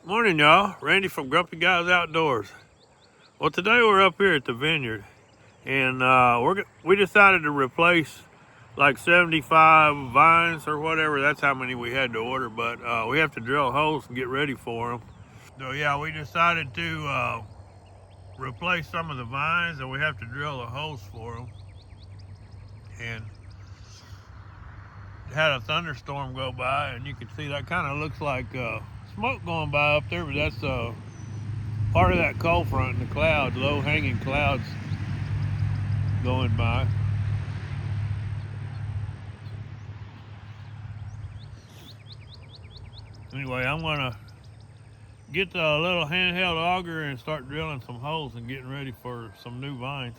Morning, y'all. Randy from Grumpy Guys Outdoors. Well, today we're up here at the Vineyard, and we decided to replace like 75 vines or whatever. That's how many we had to order, but we have to drill holes and get ready for them. So yeah, we decided to replace some of the vines, and we have to drill the holes for them. And had a thunderstorm go by, and you can see that kind of looks like smoke going by up there, but that's part of that cold front and the clouds, low hanging clouds going by. Anyway, I'm gonna get the little handheld auger and start drilling some holes and getting ready for some new vines.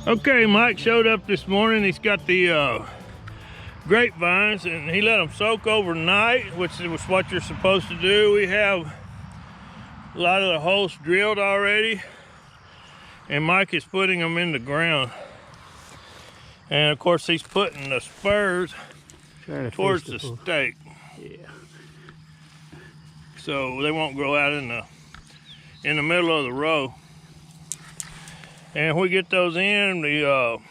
Okay, Mike showed up this morning. He's got the grapevines, and he let them soak overnight, which is what you're supposed to do. We have a lot of the holes drilled already, and Mike is putting them in the ground. And of course, he's putting the spurs towards the stake. Yeah. So they won't grow out in the middle of the row. And if we get those in, we'll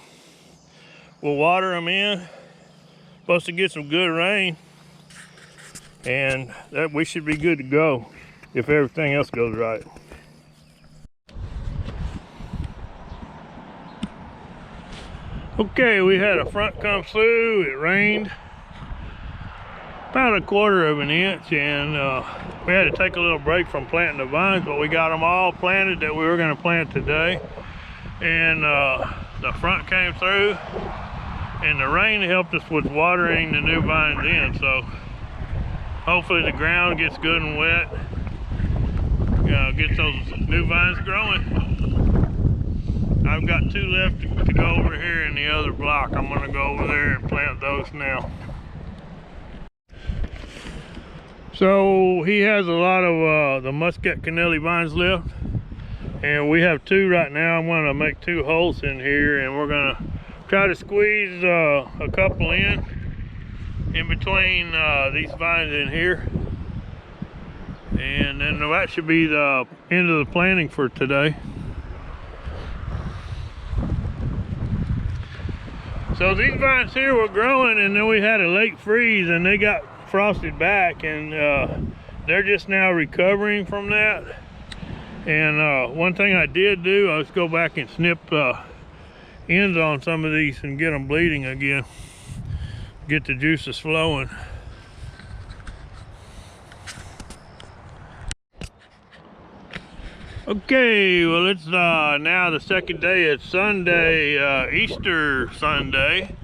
water them in. Supposed to get some good rain, and that we should be good to go if everything else goes right. Okay, we had a front come through. It rained about 1/4 of an inch, and we had to take a little break from planting the vines, but we got them all planted that we were going to plant today. And the front came through, and the rain helped us with watering the new vines in. So hopefully the ground gets good and wet, get those new vines growing. I've got 2 left to go over here in the other block. I'm going to go over there and plant those now. So he has a lot of the Muscat Canelli vines left, and we have 2 right now. I'm going to make 2 holes in here, and we're going to try to squeeze a couple in between these vines in here, and then that should be the end of the planting for today. So these vines here were growing, and then we had a late freeze, and they got frosted back, and they're just now recovering from that. And one thing I did do, I was go back and snip ends on some of these and get them bleeding again, get the juices flowing. Okay, well, it's now the second day. It's Sunday, Easter Sunday,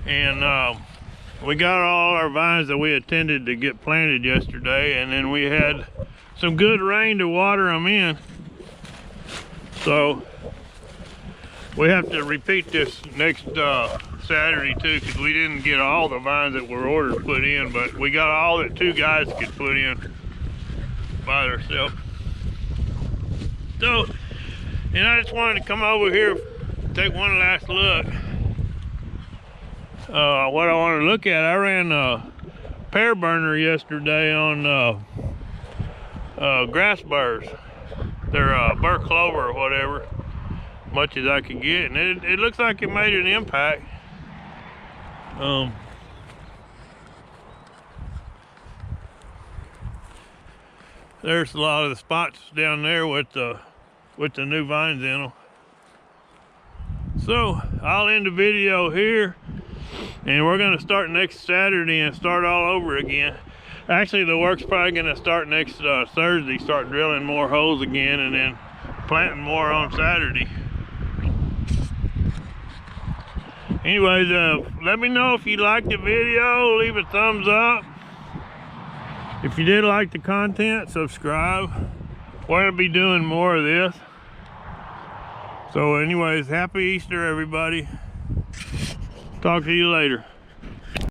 and we got all our vines that we intended to get planted yesterday, and then we had some good rain to water them in. So we have to repeat this next Saturday too, because we didn't get all the vines that were ordered put in, but we got all that 2 guys could put in by themselves. So, and I just wanted to come over here, take one last look. What I want to look at, I ran a pear burner yesterday on grass burrs. They're burr clover or whatever, much as I could get, and it looks like it made an impact. There's a lot of the spots down there with the new vines in them. So I'll end the video here, and we're going to start next Saturday and start all over again. Actually, the work's probably going to start next Thursday, start drilling more holes again, and then planting more on Saturday. Anyways, let me know if you liked the video. Leave a thumbs up. If you did like the content, subscribe. We're going to be doing more of this. So anyways, happy Easter, everybody. Talk to you later.